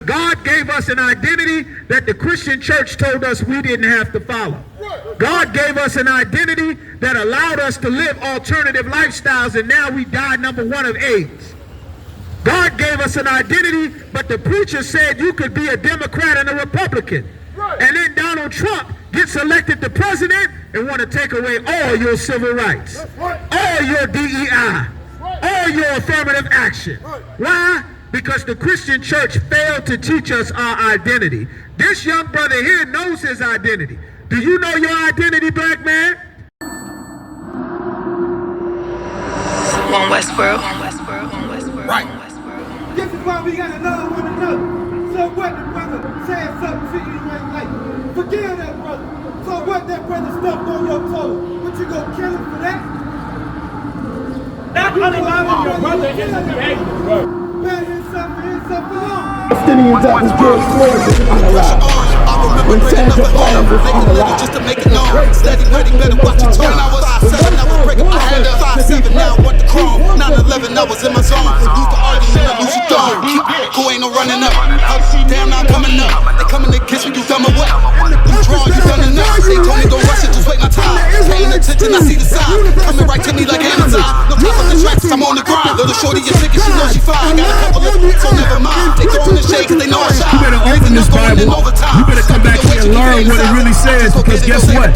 God gave us an identity that the Christian church told us we didn't have to follow. God gave us an identity that allowed us to live alternative lifestyles, and now we die number one of AIDS. God gave us an identity, but the preacher said you could be a Democrat and a Republican. And then Donald Trump gets elected the president and want to take away all your civil rights, all your DEI, all your affirmative action. Why? Because the Christian church failed to teach us our identity. This young brother here knows his identity. Do you know your identity, black man? On Westworld. Right. This is why we gotta love one another. So what the brother said something to you you ain't like, forgive that brother. So what that brother stuffed on your toe, what you gonna kill him for that? Not allowing your brother is a behavior, bro. Palestinians that was George Floyd was unalive. When Sandra Bland was unalive. Just to make it known. Steady, ready, better watch your tone. I was 5'7", I was breaking my hand up 5'7", now I want the chrome. 9/11, I was in my zone. Used to argue in the Lucy Dome. Who ain't no running up? Damn, now I'm coming up. They coming to kiss me, you dumb or what? You draw, you done enough. They told me don't rush it, just wait my time. Paying attention, I see the sign. Coming right to me like Amazon. No time for distractions, I'm on the grind. Little shorty, your ticket, she know she fine. Got a couple of so never mind. They throwing the shade cause they know I shine. You better open this Bible. You better come back here and learn what it really says, because guess what?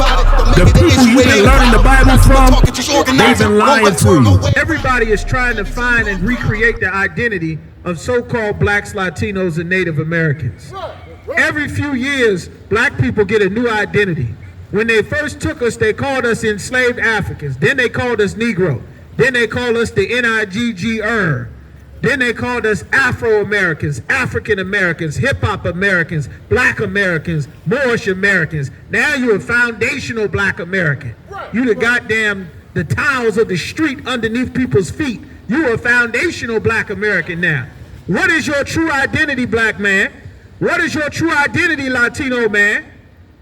The people you've been learning the Bible from, they've been lying to you. Everybody is trying to find and recreate the identity of so-called blacks, Latinos, and Native Americans. Every few years, black people get a new identity. When they first took us, they called us enslaved Africans. Then they called us Negro. Then they called us the NIGGR. Then they called us Afro-Americans, African-Americans, hip-hop Americans, black Americans, Moorish Americans. Now you're a foundational black American. You the goddamn, the tiles of the street underneath people's feet. You're a foundational black American now. What is your true identity, black man? What is your true identity, Latino man?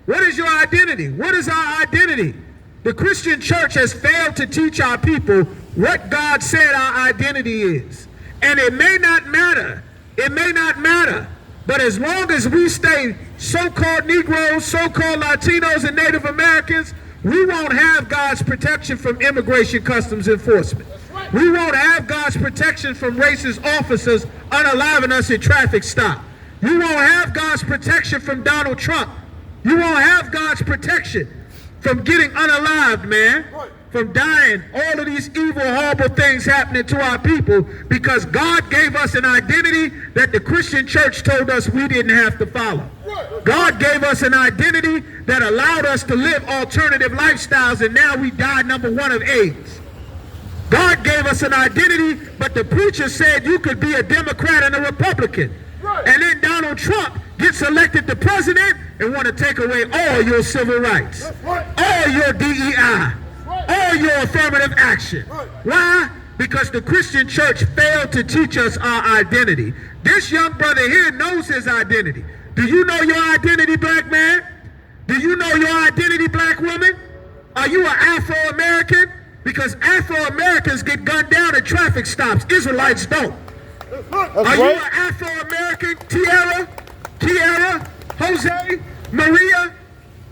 What is your identity? What is our identity? The Christian church has failed to teach our people what God said our identity is. And it may not matter, but as long as we stay so-called Negroes, so-called Latinos, and Native Americans, we won't have God's protection from immigration customs enforcement. We won't have God's protection from racist officers unaliving us at traffic stop. You won't have God's protection from Donald Trump. You won't have God's protection from getting unalived, man. From dying, all of these evil, horrible things happening to our people, because God gave us an identity that the Christian church told us we didn't have to follow. God gave us an identity that allowed us to live alternative lifestyles, and now we die number one of AIDS. God gave us an identity, but the preacher said you could be a Democrat and a Republican. And then Donald Trump gets elected the president and want to take away all your civil rights, all your DEI, all your affirmative action. Why? Because the Christian church failed to teach us our identity. This young brother here knows his identity. Do you know your identity, black man? Do you know your identity, black woman? Are you an Afro-American? Because Afro-Americans get gunned down at traffic stops. Israelites don't. Are you an Afro-American, Kiara, Jose, Maria?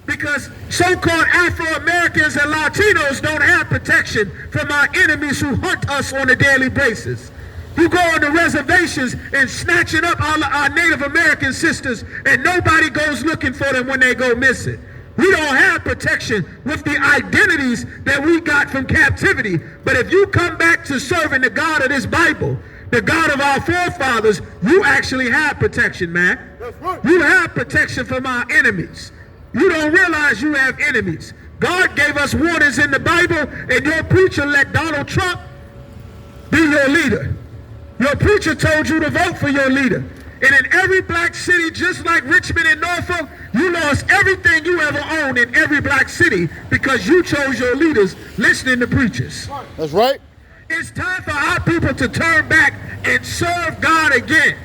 Because so-called Afro-Americans and Latinos don't have protection from our enemies who hunt us on a daily basis. You go on the reservations and snatching up our Native American sisters, and nobody goes looking for them when they go missing. We don't have protection with the identities that we got from captivity. But if you come back to serving the God of this Bible, the God of our forefathers, you actually have protection, man. You have protection from our enemies. You don't realize you have enemies. God gave us warnings in the Bible, and your preacher let Donald Trump be your leader. Your preacher told you to vote for your leader. And in every black city, just like Richmond and Norfolk, you lost everything you ever owned in every black city because you chose your leaders listening to preachers. That's right. It's time for our people to turn back and serve God again.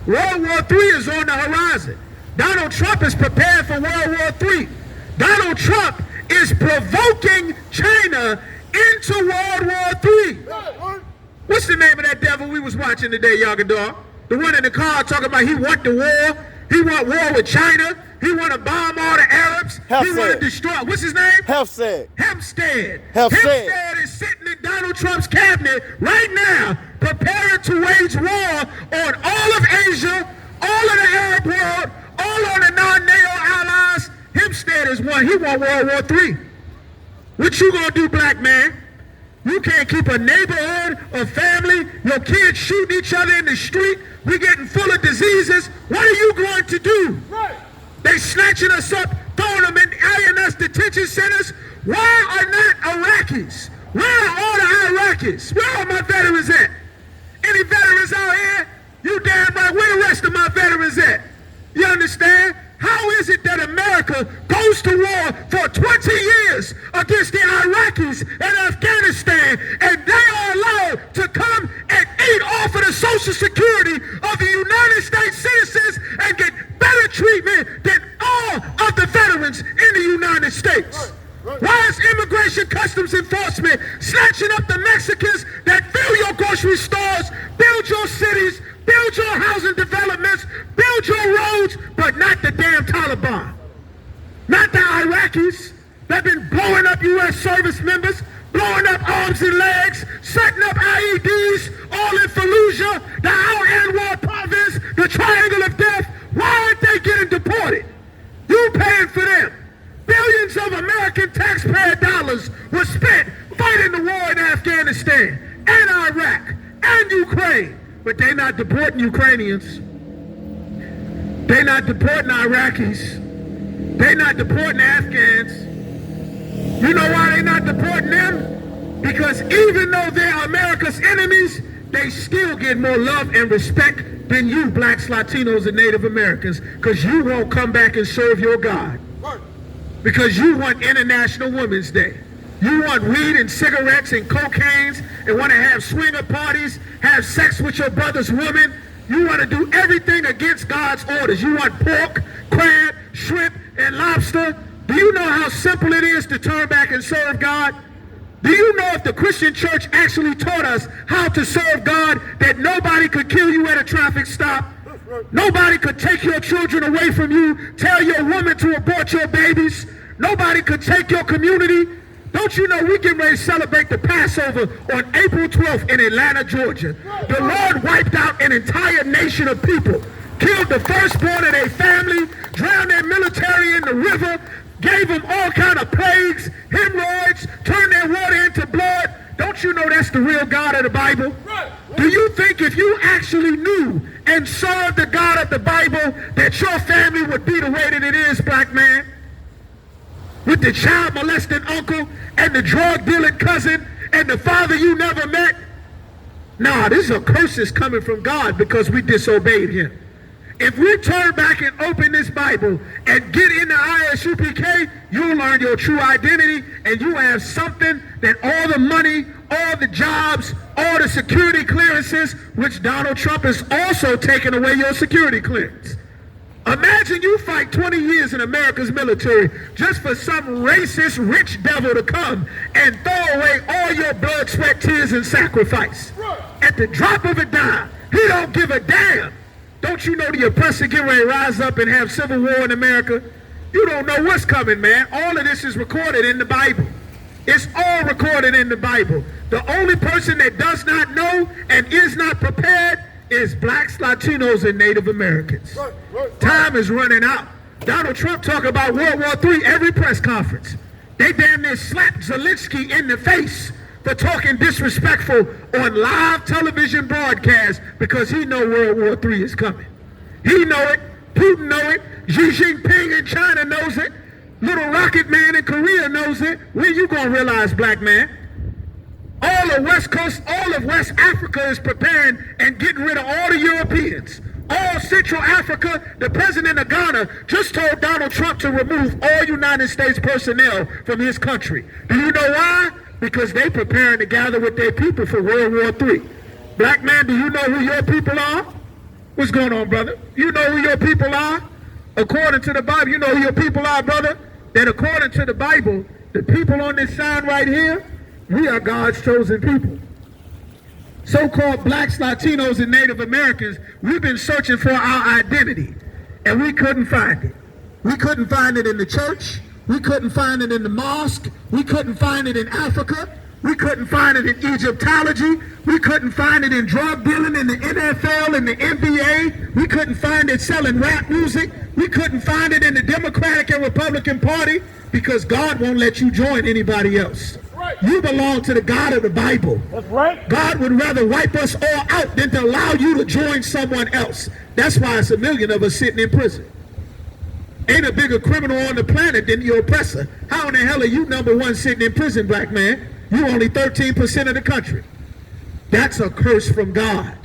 World War III is on the horizon. Donald Trump is prepared for World War III. Donald Trump is provoking China into World War III. What's the name of that devil we was watching today, Yagador? The one in the car talking about he want the war. He want war with China. He want to bomb all the Arabs. He want to destroy. What's his name? Hempstead. Hempstead is sitting in Donald Trump's cabinet right now, preparing to wage war on all of Asia, all of the Arab world, all of the non-NATO allies. Hempstead is one. He want World War III. What you gonna do, black man? You can't keep a neighborhood, a family, your kids shooting each other in the street. We getting full of diseases. What are you going to do? Right. They snatching us up, throwing them in INS detention centers. Why are not Iraqis? Where are all the Iraqis? Where are my veterans at? Any veterans out here? You damn right. Where the rest of my veterans at? You understand? How is it that America goes to war for 20 years against the Iraqis and Afghanistan, and they are allowed to come and eat off of the Social Security of the United States citizens and get better treatment than all of the veterans in the United States? Why is Immigration Customs Enforcement snatching up the Mexicans that fill your grocery stores, build your cities, build your housing developments, build your roads, but not the damn Taliban? Not the Iraqis that been blowing up U.S. service members, blowing up arms and legs, setting up IEDs, all in Fallujah, the Al-Anwar province, the Triangle of Death. Why aren't they getting deported? You paying for them. Billions of American taxpayer dollars were spent fighting the war in Afghanistan and Iraq and Ukraine. But they're not deporting Ukrainians. They're not deporting Iraqis. They're not deporting Afghans. You know why they're not deporting them? Because even though they're America's enemies, they still get more love and respect than you, blacks, Latinos, and Native Americans, because you won't come back and serve your God. Because you want International Women's Day. You want weed and cigarettes and cocaines and want to have swinger parties, have sex with your brother's woman. You want to do everything against God's orders. You want pork, crab, shrimp, and lobster. Do you know how simple it is to turn back and serve God? Do you know if the Christian church actually taught us how to serve God, that nobody could kill you at a traffic stop? Nobody could take your children away from you, tell your woman to abort your babies. Nobody could take your community. Don't you know we getting ready to celebrate the Passover on April 12th in Atlanta, Georgia? The Lord wiped out an entire nation of people, killed the firstborn of their family, drowned their military in the river, gave them all kind of plagues, hemorrhoids, turned their water into blood. Don't you know that's the real God of the Bible? Do you think if you actually knew and served the God of the Bible that your family would be the way that it is, black man? With the child molesting uncle and the drug dealing cousin and the father you never met? Nah, this is a curse that's coming from God because we disobeyed him. If we turn back and open this Bible and get into ISUPK, you'll learn your true identity and you have something that all the money, all the jobs, all the security clearances, which Donald Trump has also taken away your security clearance. Imagine you fight 20 years in America's military just for some racist rich devil to come and throw away all your blood, sweat, tears, and sacrifice. At the drop of a dime, he don't give a damn. Don't you know the oppressor get ready to rise up and have civil war in America? You don't know what's coming, man. All of this is recorded in the Bible. It's all recorded in the Bible. The only person that does not know and is not prepared is blacks, Latinos, and Native Americans. Time is running out. Donald Trump talk about World War III every press conference. They damn near slapped Zelensky in the face for talking disrespectful on live television broadcasts because he know World War III is coming. He know it. Putin know it. Xi Jinping in China knows it. Little Rocket Man in Korea knows it. When you gonna realize, black man? All of West Coast, all of West Africa is preparing and getting rid of all the Europeans. All Central Africa, the president of Ghana just told Donald Trump to remove all United States personnel from his country. Do you know why? Because they preparing to gather with their people for World War III. Black man, do you know who your people are? What's going on, brother? You know who your people are? According to the Bible, you know who your people are, brother? That according to the Bible, the people on this sign right here, we are God's chosen people. so-called blacks, Latinos, and Native Americans, we've been searching for our identity, and we couldn't find it. We couldn't find it in the church. We couldn't find it in the mosque. We couldn't find it in Africa. We couldn't find it in Egyptology. We couldn't find it in drug dealing in the NFL and the NBA. We couldn't find it selling rap music. We couldn't find it in the Democratic and Republican Party because God won't let you join anybody else. You belong to the God of the Bible. That's right. God would rather wipe us all out than to allow you to join someone else. That's why it's a million of us sitting in prison. Ain't a bigger criminal on the planet than your oppressor. How in the hell are you number one sitting in prison, black man? You only 13% of the country. That's a curse from God.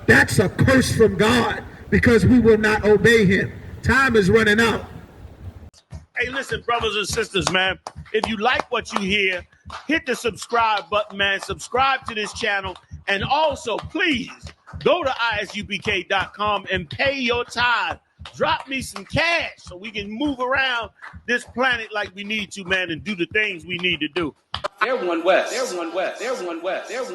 That's a curse from God because we will not obey him. Time is running out. Hey, listen, brothers and sisters, man. If you like what you hear, hit the subscribe button, man. Subscribe to this channel. And also, please, go to ISUPK.com and pay your tithe. Drop me some cash so we can move around this planet like we need to, man, and do the things we need to do. They're one West. They're one West. They're one West. They're one